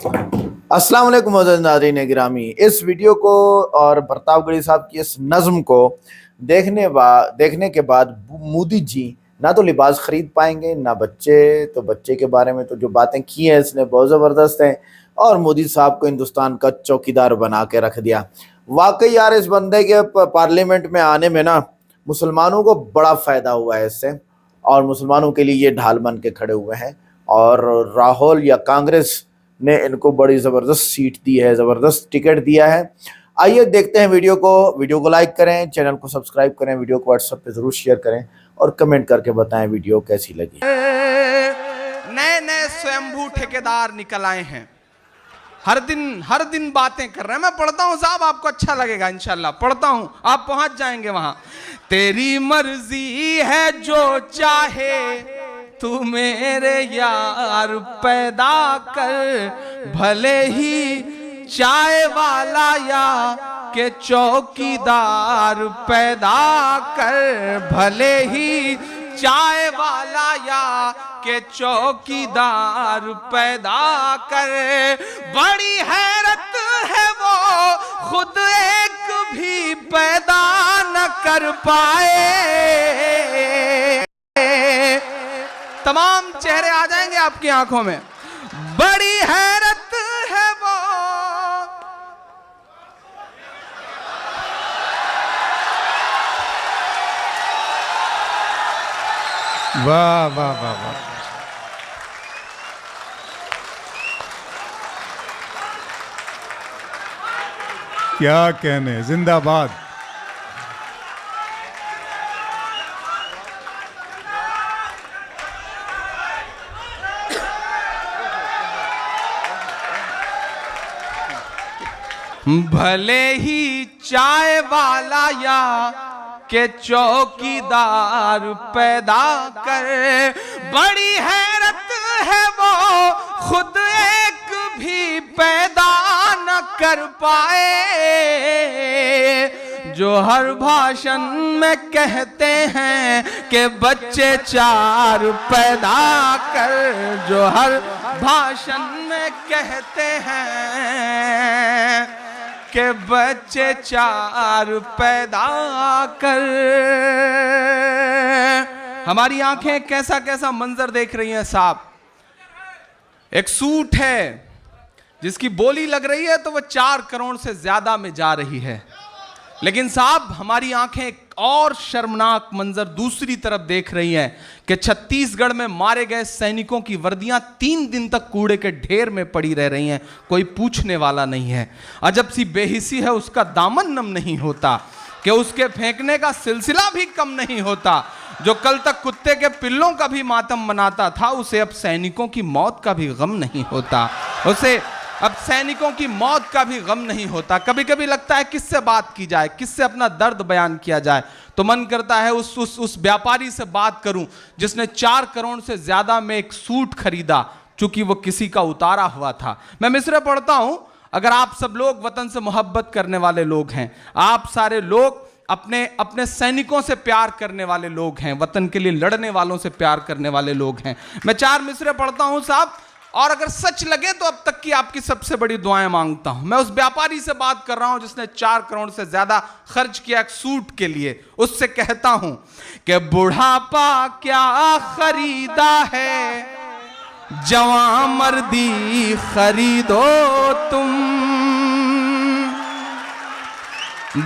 अस्सलाम वालेकुम नाज़रीन गिरामी। इस वीडियो को और प्रतापगढ़ी साहब की इस नज़्म को देखने के बाद मोदी जी ना तो लिबास खरीद पाएंगे ना बच्चे। तो बच्चे के बारे में तो जो बातें की हैं इसने बहुत ज़बरदस्त हैं और मोदी साहब को हिंदुस्तान का चौकीदार बना के रख दिया। वाकई यार इस बंदे के पार्लियामेंट में आने में ना मुसलमानों को बड़ा फ़ायदा हुआ है इससे, और मुसलमानों के लिए ये ढाल बन के खड़े हुए हैं। और राहुल या कांग्रेस ने इनको बड़ी ज़बरदस्त सीट दी है, ज़बरदस्त टिकट दिया है। आइए देखते हैं वीडियो को लाइक करें, चैनल को सब्सक्राइब करें, वीडियो को व्हाट्सएप पे ज़रूर शेयर करें और कमेंट करके बताएं वीडियो कैसी लगी। नए नए स्वयंभू ठेकेदार निकल आए हैं, हर दिन बातें कर रहे हैं। मैं पढ़ता हूं साहब, आपको अच्छा लगेगा इंशाल्लाह। पढ़ता हूं, आप पहुंच जाएंगे वहां। तेरी मर्जी है जो चाहे तू मेरे यार पैदा कर, भले ही चाय वाला या के चौकीदार पैदा कर, भले ही चाय वाला या के चौकीदार पैदा कर। बड़ी हैरत है वो खुद एक भी पैदा न कर पाए। तमाम चेहरे आ जाएंगे आपकी आंखों में। बड़ी हैरत है वो, वाह वाह वाह वाह, क्या कहने, जिंदाबाद। भले ही चाय वाला या के चौकीदार पैदा कर। बड़ी हैरत है वो खुद एक भी पैदा न कर पाए, जो हर भाषण में कहते हैं कि बच्चे चार पैदा कर, जो हर भाषण में कहते हैं के बच्चे चार पैदा कर। हमारी आंखें कैसा कैसा मंजर देख रही हैं साहब। एक सूट है जिसकी बोली लग रही है तो वह 4 करोड़ से ज्यादा में जा रही है, लेकिन साहब हमारी आंखें एक और शर्मनाक मंजर दूसरी तरफ देख रही हैं कि छत्तीसगढ़ में मारे गए सैनिकों की वर्दियां 3 दिन तक कूड़े के ढेर में पड़ी रह रही हैं, कोई पूछने वाला नहीं है। अजब सी बेहिसी है, उसका दामन नम नहीं होता कि उसके फेंकने का सिलसिला भी कम नहीं होता। जो कल तक कुत्ते के पिल्लों का भी मातम मनाता था, उसे अब सैनिकों की मौत का भी गम नहीं होता, उसे अब सैनिकों की मौत का भी गम नहीं होता। कभी कभी लगता है किससे बात की जाए, किससे अपना दर्द बयान किया जाए, तो मन करता है उस व्यापारी से बात करूं जिसने 4 करोड़ से ज्यादा में एक सूट खरीदा, चूंकि वो किसी का उतारा हुआ था। मैं मिसरे पढ़ता हूं, अगर आप सब लोग वतन से मोहब्बत करने वाले लोग हैं, आप सारे लोग अपने अपने सैनिकों से प्यार करने वाले लोग हैं, वतन के लिए लड़ने वालों से प्यार करने वाले लोग हैं, मैं 4 मिसरे पढ़ता हूं साहब। और अगर सच लगे तो अब तक की आपकी सबसे बड़ी दुआएं मांगता हूं। मैं उस व्यापारी से बात कर रहा हूं जिसने 4 करोड़ से ज्यादा खर्च किया एक सूट के लिए। उससे कहता हूं कि बुढ़ापा क्या खरीदा है, जवां मर्दी खरीदो तुम।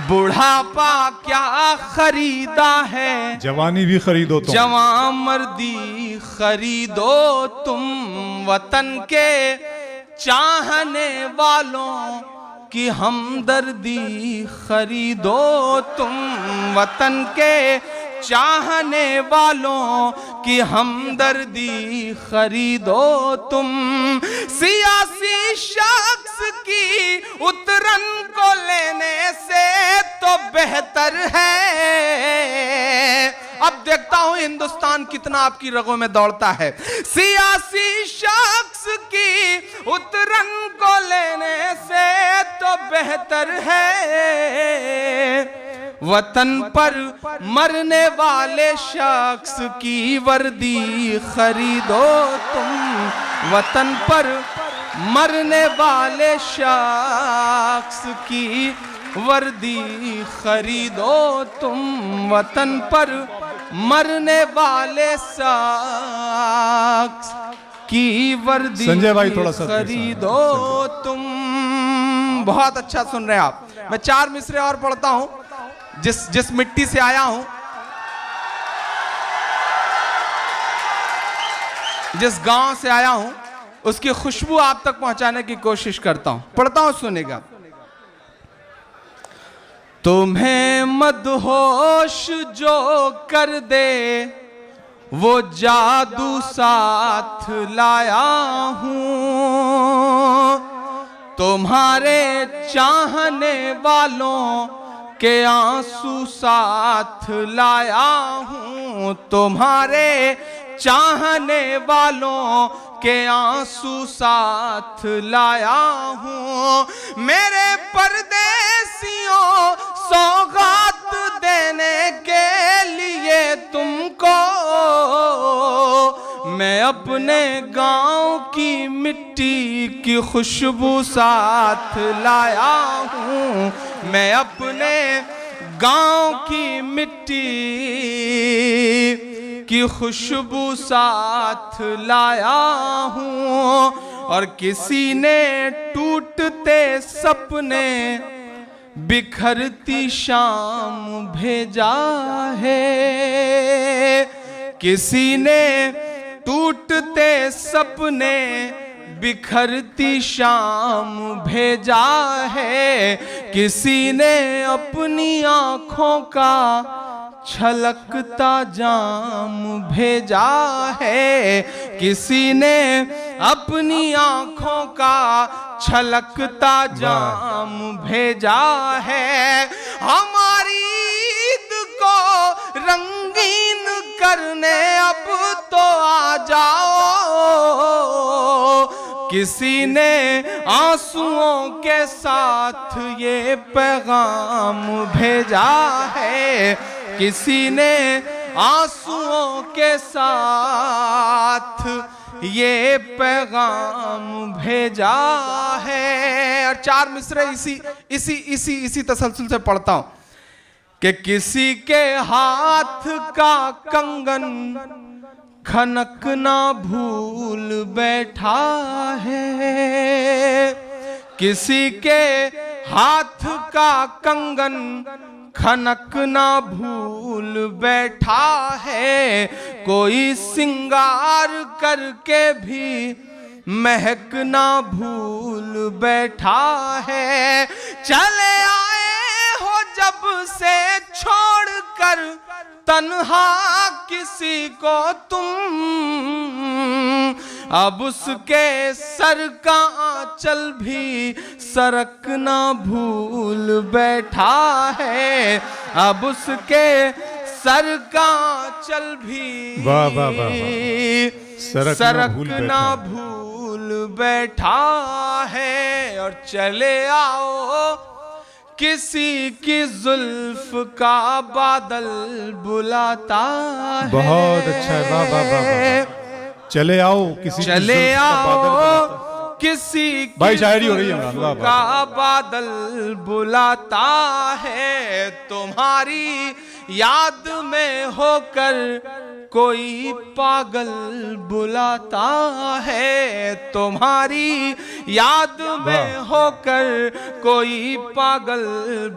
बुढ़ापा क्या खरीदा है, जवानी भी खरीदो तुम, जवां मर्दी खरीदो तुम। वतन के चाहने वालों की हमदर्दी खरीदो तुम, वतन के चाहने वालों की हमदर्दी खरीदो तुम। सियासी शख्स की उतरन को लेने से तो बेहतर है। अब देखता हूं हिंदुस्तान कितना आपकी रगों में दौड़ता है। सियासी शख्स की उतरन को लेने से तो बेहतर है वतन पर मरने वाले शख्स की वर्दी खरीदो तुम। वतन पर मरने वाले शख्स की वर्दी खरीदो तुम, वतन पर मरने वाले शख्स की वर्दी संजय भाई थोड़ा सा खरीदो तुम। बहुत अच्छा सुन रहे हैं आप। मैं 4 मिसरे और पढ़ता हूं। जिस मिट्टी से आया हूं, जिस गांव से आया हूं, उसकी खुशबू आप तक पहुंचाने की कोशिश करता हूं। पढ़ता हूं, सुनेगा। तुम्हें मदहोश जो कर दे वो जादू साथ लाया हूं, तुम्हारे चाहने वालों के आंसू साथ लाया हूं, तुम्हारे चाहने वालों के आंसू साथ लाया हूं। मेरे परदेसियों सौगात देने के लिए तुमको मैं अपने गांव की मिट्टी की खुशबू साथ लाया हूं, मैं अपने गांव की मिट्टी की खुशबू साथ लाया हूं। और किसी ने टूटते सपने बिखरती शाम भेजा है, किसी ने टूटते सपने बिखरती शाम भेजा है, किसी ने अपनी आंखों का छलकता जाम भेजा है, किसी ने अपनी आंखों का छलकता जाम भेजा है। हमारी ईद को रंगीन करने अब तो आ जाओ, किसी ने आंसुओं के साथ ये पैगाम भेजा है, किसी ने आंसुओं के साथ ये पैगाम भेजा है। और 4 मिसरे इसी तसलसल से पढ़ता हूं कि किसी के हाथ का कंगन खनक ना भूल बैठा है, किसी के हाथ का कंगन खनक ना भूल बैठा है, कोई सिंगार करके भी महक ना भूल बैठा है। चले आए हो जब से छोड़कर तन्हा किसी को तुम, अब उसके सर का आंचल भी सरक ना भूल बैठा है, अब उसके सर का आंचल भी वाह वाह वाह वाह, सरक ना भूल बैठा है। और चले आओ किसी की जुल्फ का बादल बुलाता है। बहुत अच्छा है, वाह वाह वाह वाह। चले आओ किसी चले आओ किसी भाई शायरी हो रही है वाह वाह। का बादल बुलाता है, तुम्हारी याद में होकर कोई पागल बुलाता है, तुम्हारी याद में होकर कोई पागल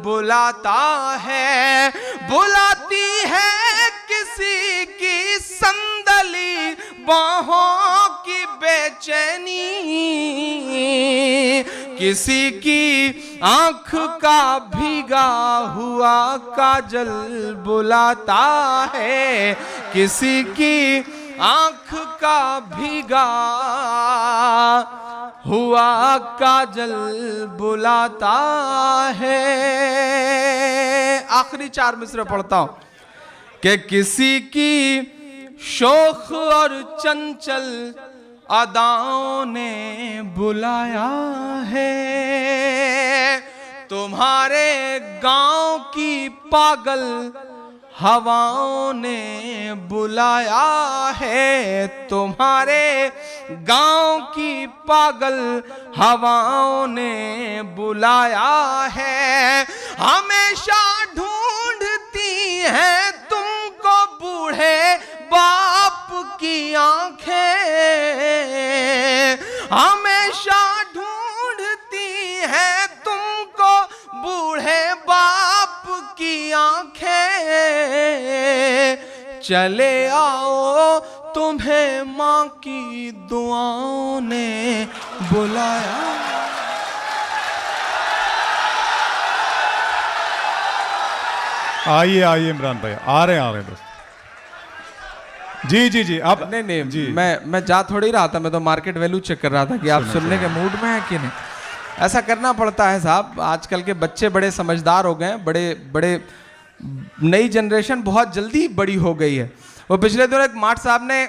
बुलाता है। बुलाती है किसी की संदली बाहों की बेचैनी, किसी की आंख का भीगा हुआ काजल बुलाता है, किसी की आंख का भीगा हुआ काजल बुलाता है। आखिरी 4 मिसरे पढ़ता हूं कि किसी की शोख और चंचल अदाओं ने बुलाया है, तुम्हारे गांव की पागल हवाओं ने बुलाया है, तुम्हारे गांव की पागल हवाओं ने बुलाया है। हमेशा ढूंढती हैं तुमको बूढ़े बाप की आंखें, हमेशा ढूंढती हैं तुमको बूढ़े बाप की आंखें। चले आओ तुम्हें माँ की दुआओं ने बुलाया। आइए आइए इमरान भाई, आ रहे हैं बस। जी जी जी, आप नहीं जी। मैं जा थोड़ी रहा था, मैं तो मार्केट वैल्यू चेक कर रहा था कि आप सुनने के मूड में है कि नहीं। ऐसा करना पड़ता है साहब, आजकल के बच्चे बड़े समझदार हो गए हैं, बड़े नई जनरेशन बहुत जल्दी बड़ी हो गई है। वो पिछले दिनों एक माठ साहब ने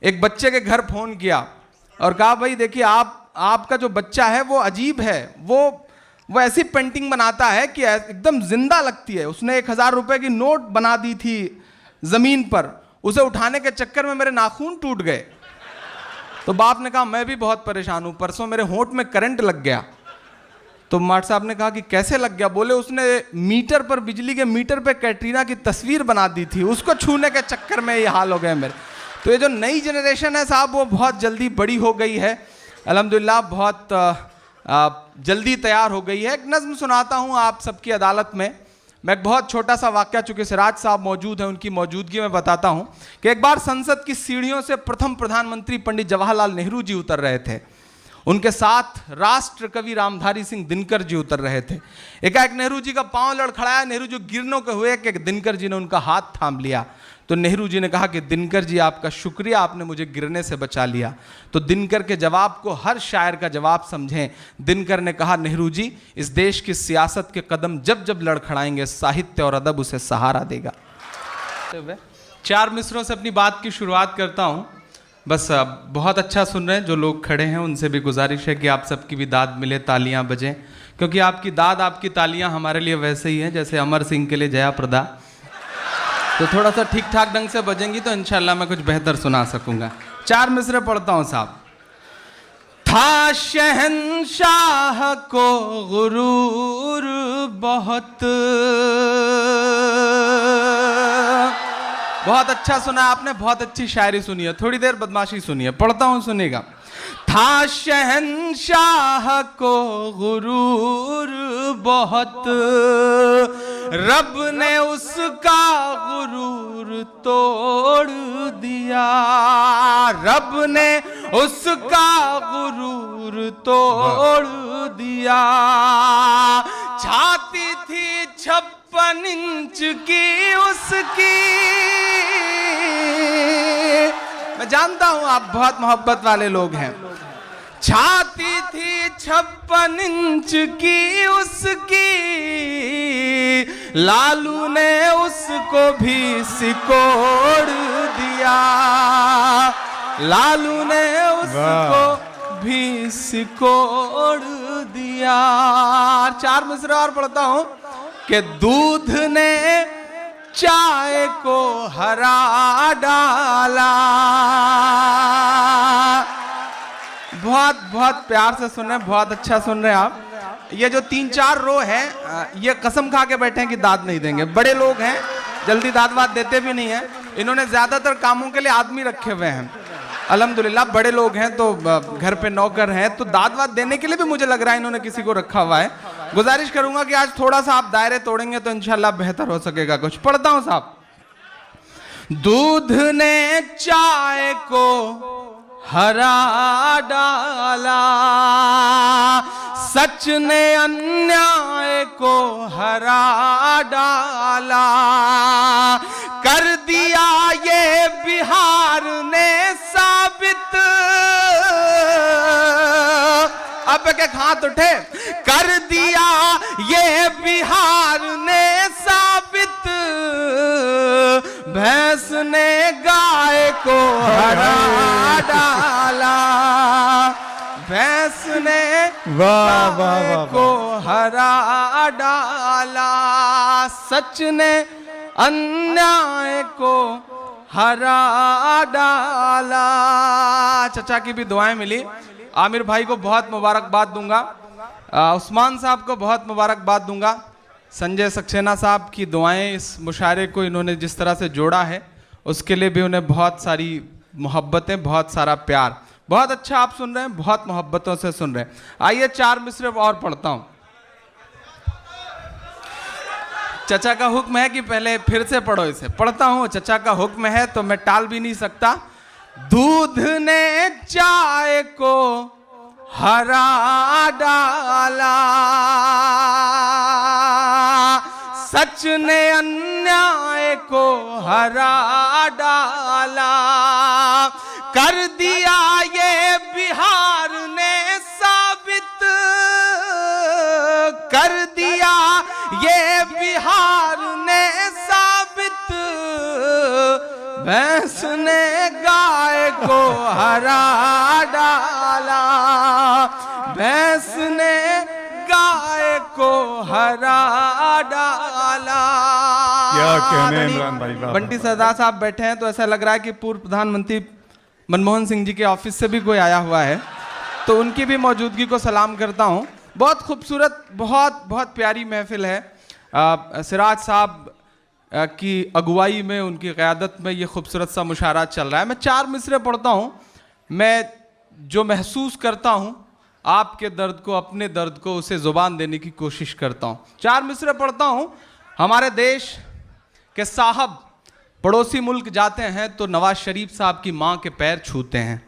एक बच्चे के घर फोन किया और कहा भाई देखिए आपका जो बच्चा है वो अजीब है, वो ऐसी पेंटिंग बनाता है कि एकदम जिंदा लगती है। उसने 1000 रुपए की नोट बना दी थी जमीन पर, उसे उठाने के चक्कर में मेरे नाखून टूट गए। तो बाप ने कहा मैं भी बहुत परेशान हूं, परसों मेरे होंठ में करंट लग गया। तो माठ साहब ने कहा कि कैसे लग गया? बोले उसने मीटर पर, बिजली के मीटर पे कैटरीना की तस्वीर बना दी थी, उसको छूने के चक्कर में ये हाल हो गया मेरे। तो ये जो नई जनरेशन है साहब वो बहुत जल्दी बड़ी हो गई है, अल्हम्दुलिल्लाह बहुत जल्दी तैयार हो गई है। एक नज़्म सुनाता हूँ आप सबकी अदालत में। मैं एक बहुत छोटा सा वाक़या, चूँकि सिराज साहब मौजूद हैं उनकी मौजूदगी में बताता हूँ कि एक बार संसद की सीढ़ियों से प्रथम प्रधानमंत्री पंडित जवाहरलाल नेहरू जी उतर रहे थे। उनके साथ राष्ट्र कवि रामधारी सिंह दिनकर जी उतर रहे थे। एकाएक नेहरू जी का पांव लड़खड़ाया, नेहरू जी गिरने के हुए कि दिनकर जी ने उनका हाथ थाम लिया। तो नेहरू जी ने कहा कि दिनकर जी आपका शुक्रिया, आपने मुझे गिरने से बचा लिया। तो दिनकर के जवाब को हर शायर का जवाब समझें। दिनकर ने कहा नेहरू जी इस देश की सियासत के कदम जब जब लड़खड़ाएंगे साहित्य और अदब उसे सहारा देगा। 4 मिसरों से अपनी बात की शुरुआत करता हूँ। बस बहुत अच्छा सुन रहे हैं जो लोग खड़े हैं, उनसे भी गुजारिश है कि आप सबकी भी दाद मिले, तालियां बजें, क्योंकि आपकी दाद आपकी तालियां हमारे लिए वैसे ही हैं जैसे अमर सिंह के लिए जया प्रदा। तो थोड़ा सा ठीक ठाक ढंग से बजेंगी तो इंशाल्लाह मैं कुछ बेहतर सुना सकूंगा। 4 मिसरे पढ़ता हूं साहब। था शहंशाह को गुरूर बहुत अच्छा सुना आपने, बहुत अच्छी शायरी सुनी है। थोड़ी देर बदमाशी सुनिए, पढ़ता हूं सुनिएगा। था शहंशाह को गुरूर बहुत, रब ने उसका गुरूर तोड़ दिया, रब ने उसका गुरूर तोड़ दिया। छाती थी 56 इंच की उसकी, मैं जानता हूं आप बहुत मोहब्बत वाले लोग हैं। छाती थी 56 इंच की उसकी, लालू ने उसको भी सिकोड़ दिया, लालू ने उसको भी सिकोड़ दिया। 4 मिसरे और पढ़ता हूं कि दूध ने चाय को हरा डाला। बहुत बहुत प्यार से सुन रहे हैं, बहुत अच्छा सुन रहे हैं आप। ये जो 3-4 रो है ये कसम खा के बैठे हैं कि दाद नहीं देंगे। बड़े लोग हैं, जल्दी दाद वाद देते भी नहीं है। इन्होंने ज्यादातर कामों के लिए आदमी रखे हुए हैं। अल्हम्दुलिल्लाह बड़े लोग हैं तो घर पे नौकर हैं, तो दाद वाद देने के लिए भी मुझे लग रहा है इन्होंने किसी को रखा हुआ है। गुजारिश करूंगा कि आज थोड़ा सा आप दायरे तोड़ेंगे तो इंशाल्लाह बेहतर हो सकेगा कुछ। पढ़ता हूं साहब। दूध ने चाय को हरा डाला, सच ने अन्याय को हरा डाला, कर दिया ये बिहार ने साबित। अब एक हाथ उठे। कर दिया ये बिहार ने साबित, भैंस ने गाय को हरा डाला, भैंस ने गाय को हरा डाला, सच ने अन्याय को हरा डाला। चचा की भी दुआएं मिली। आमिर भाई को बहुत मुबारकबाद दूंगा, उस्मान साहब को बहुत मुबारकबाद दूंगा, संजय सक्सेना साहब की दुआएं इस मुशायरे को इन्होंने जिस तरह से जोड़ा है उसके लिए भी उन्हें बहुत सारी मोहब्बतें, बहुत सारा प्यार। बहुत अच्छा आप सुन रहे हैं, बहुत मोहब्बतों से सुन रहे हैं। आइए 4 मिसरे और पढ़ता हूं। चचा का हुक्म है कि पहले फिर से पढ़ो इसे। पढ़ता हूं, चचा का हुक्म है तो मैं टाल भी नहीं सकता। दूध ने चाय को हरा डाला, सच ने अन्याय को हरा डाला, कर दिया ये बिहार ने साबित, कर दिया ये बिहार ने साबित, भैंस ने गाय को हरा डाला, भैंस ने गाय को हरा डाला। क्या कहने इमरान भाई। बंटी सरदार साहब बैठे हैं तो ऐसा लग रहा है कि पूर्व प्रधानमंत्री मनमोहन सिंह जी के ऑफिस से भी कोई आया हुआ है, तो उनकी भी मौजूदगी को सलाम करता हूं। बहुत खूबसूरत, बहुत बहुत प्यारी महफिल है। सिराज साहब की अगुवाई में, उनकी क़यादत में ये खूबसूरत सा मुशायरा चल रहा है। मैं 4 मिसरे पढ़ता हूँ। मैं जो महसूस करता हूँ आपके दर्द को, अपने दर्द को, उसे ज़ुबान देने की कोशिश करता हूँ। 4 मिसरे पढ़ता हूँ। हमारे देश के साहब पड़ोसी मुल्क जाते हैं तो नवाज शरीफ साहब की माँ के पैर छूते हैं।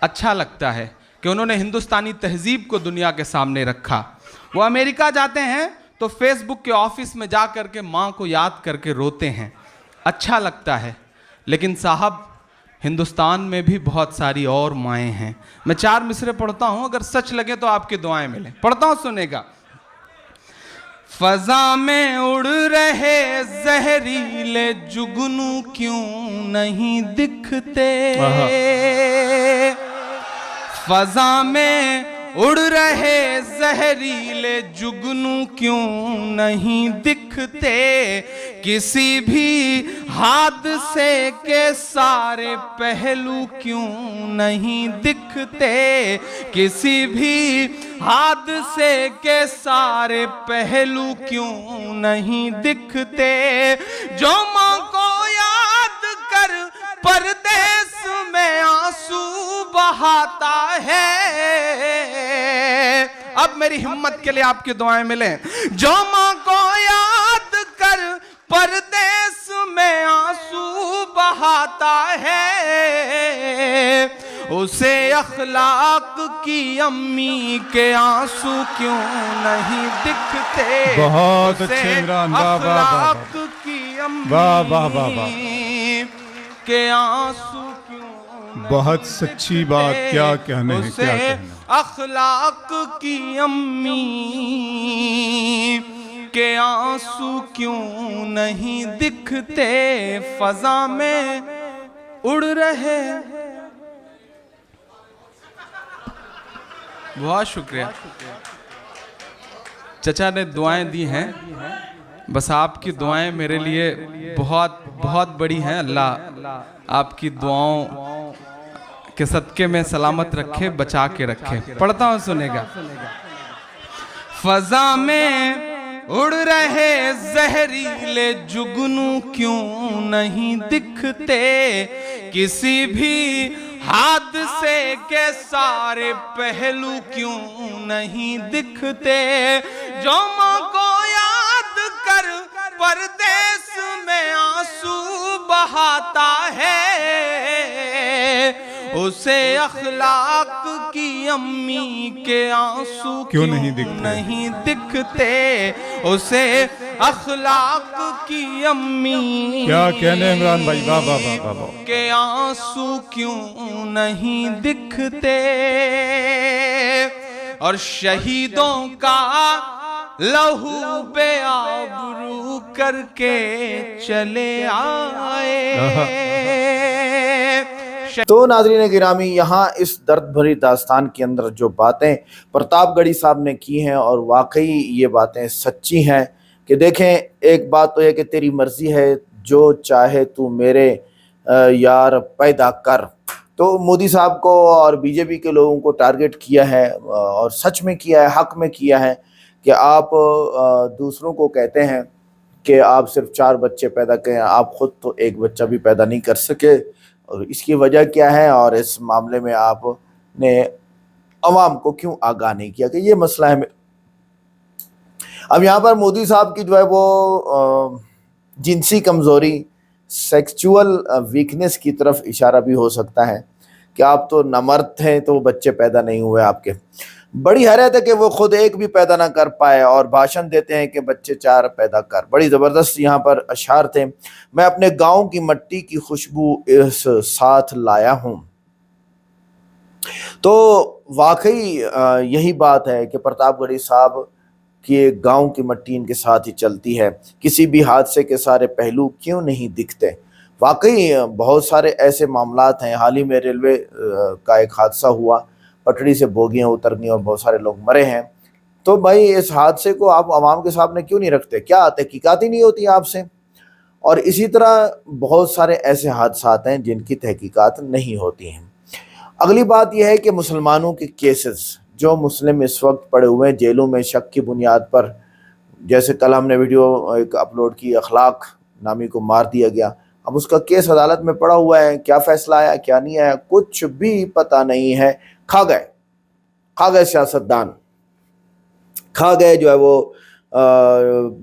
अच्छा लगता है कि उन्होंने हिंदुस्तानी तहजीब को दुनिया के सामने रखा। वो अमेरिका जाते हैं तो फेसबुक के ऑफिस में जा कर के माँ को याद करके रोते हैं। अच्छा लगता है। लेकिन साहब, हिंदुस्तान में भी बहुत सारी और माएँ हैं। मैं 4 मिसरे पढ़ता हूँ, अगर सच लगे तो आपकी दुआएं मिलें। पढ़ता हूँ, सुनेगा। फजा में उड़ रहे जहरीले जुगनू क्यों नहीं दिखते, फजा में उड़ रहे जहरीले जुगनू क्यों नहीं दिखते, किसी भी हादसे के सारे पहलू क्यों नहीं दिखते, किसी भी हादसे के सारे पहलू क्यों नहीं दिखते, जो माँ को याद कर परदेस में आंसू बहाता है। अब मेरी हिम्मत के लिए आपकी दुआएं मिलें। जो माँ को याद कर परदेस में आंसू बहाता है, उसे अखलाक की अम्मी के आंसू क्यों नहीं दिखते। बहुत अच्छे इमरान, वाह वाह वाह, अखलाक की अम्मी वाह वाह वाह वाह, के आंसू क्यों बहुत सच्ची बात। क्या कहने हैं, क्या कहना। अखलाक की अम्मी के आंसू क्यों नहीं दिखते, फजा में उड़ रहे। बहुत शुक्रिया। चचा ने दुआएं दी हैं, बस आपकी दुआएं मेरे लिए बहुत बहुत बड़ी हैं। अल्लाह आपकी दुआओं के सदके में सलामत रखे, बचा के रखे। पढ़ता हूँ, सुनेगा। फजा में उड़ रहे जहरीले जुगनू क्यों नहीं दिखते, किसी भी हादसे के सारे पहलू क्यों नहीं दिखते, जो माँ को याद कर परदेस में आंसू बहाता है, उसे अखलाक की अम्मी के आंसू क्यों नहीं दिखते, उसे अखलाक की अम्मी क्या कहने इमरान भाई, वाह वाह वाह वाह, के आंसू क्यों नहीं दिखते। और शहीदों का लहू बेआबरू करके चले आए। तो नाज़रीन गिरामी, यहाँ इस दर्द भरी दास्तान के अंदर जो बातें प्रतापगढ़ी साहब ने की हैं और वाकई ये बातें सच्ची हैं, कि देखें, एक बात तो है कि तेरी मर्जी है, जो चाहे तू मेरे यार पैदा कर। तो मोदी साहब को और बीजेपी के लोगों को टारगेट किया है, और सच में किया है, हक में किया है, कि आप दूसरों को कहते हैं कि आप सिर्फ 4 बच्चे पैदा करें, आप खुद तो एक बच्चा भी पैदा नहीं कर सके, और इसकी वजह क्या है, और इस मामले में आपने अवाम को क्यों आगाह नहीं किया कि ये मसला है। अब यहाँ पर मोदी साहब की जो है वो जिनसी कमज़ोरी, सेक्सुअल वीकनेस की तरफ इशारा भी हो सकता है कि आप तो नमर्द हैं, तो बच्चे पैदा नहीं हुए आपके। बड़ी हैरत है कि वो खुद एक भी पैदा ना कर पाए और भाषण देते हैं कि बच्चे 4 पैदा कर। बड़ी ज़बरदस्त यहाँ पर अशार थे। मैं अपने गांव की मिट्टी की खुशबू इस साथ लाया हूँ। तो वाकई यही बात है कि प्रतापगढ़ी साहब कि गांव की मिट्टी इनके साथ ही चलती है। किसी भी हादसे के सारे पहलू क्यों नहीं दिखते। वाकई बहुत सारे ऐसे मामलात हैं। हाल ही में रेलवे का एक हादसा हुआ, पटड़ी से बोगियां उतर गई और बहुत सारे लोग मरे हैं। तो भाई इस हादसे को आप आवाम के सामने क्यों नहीं रखते? क्या तहकीकात ही नहीं होती आपसे? और इसी तरह बहुत सारे ऐसे हादसात हैं जिनकी तहकीकात नहीं होती हैं। अगली बात यह है कि मुसलमानों के केसेस, जो मुस्लिम इस वक्त पड़े हुए हैं जेलों में शक की बुनियाद पर, जैसे कल हमने वीडियो एक अपलोड की, अखलाक नामी को मार दिया गया, अब उसका केस अदालत में पड़ा हुआ है, क्या फैसला आया क्या नहीं आया कुछ भी पता नहीं है। खा गए सियासतदान, खा गए जो है वो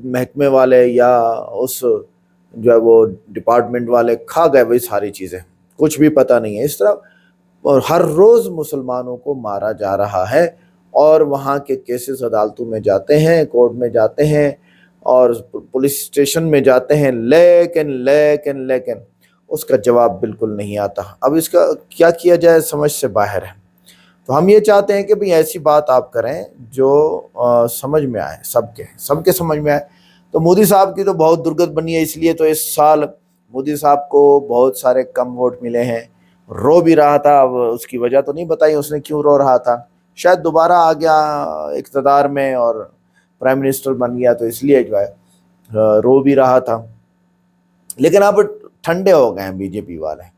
महकमे वाले या उस जो है वो डिपार्टमेंट वाले, खा गए वही सारी चीज़ें, कुछ भी पता नहीं है। इस तरह और हर रोज़ मुसलमानों को मारा जा रहा है, और वहाँ के केसेस अदालतों में जाते हैं, कोर्ट में जाते हैं और पुलिस स्टेशन में जाते हैं, लेकिन उसका जवाब बिल्कुल नहीं आता। अब इसका क्या किया जाए समझ से बाहर है। तो हम ये चाहते हैं कि भाई ऐसी बात आप करें जो समझ में आए, सबके समझ में आए। तो मोदी साहब की तो बहुत दुर्गत बनी है, इसलिए तो इस साल मोदी साहब को बहुत सारे कम वोट मिले हैं। रो भी रहा था, अब उसकी वजह तो नहीं बताई उसने क्यों रो रहा था, शायद दोबारा आ गया इक़्तिदार में और प्राइम मिनिस्टर बन गया, तो इसलिए जो है रो भी रहा था। लेकिन अब ठंडे हो गए हैं बीजेपी वाले,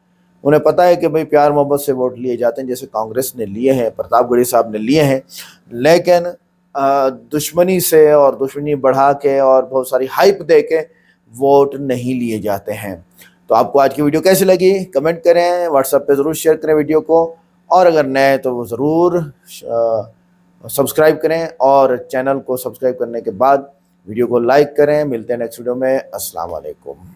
उन्हें पता है कि भाई प्यार मोहब्बत से वोट लिए जाते हैं, जैसे कांग्रेस ने लिए हैं, प्रतापगढ़ी साहब ने लिए हैं, लेकिन दुश्मनी से और दुश्मनी बढ़ा के और बहुत सारी हाइप दे के वोट नहीं लिए जाते हैं। तो आपको आज की वीडियो कैसी लगी कमेंट करें, व्हाट्सएप पे ज़रूर शेयर करें वीडियो को, और अगर नए तो वो ज़रूर सब्सक्राइब करें, और चैनल को सब्सक्राइब करने के बाद वीडियो को लाइक करें। मिलते हैं नेक्स्ट वीडियो में। अस्सलाम वालेकुम।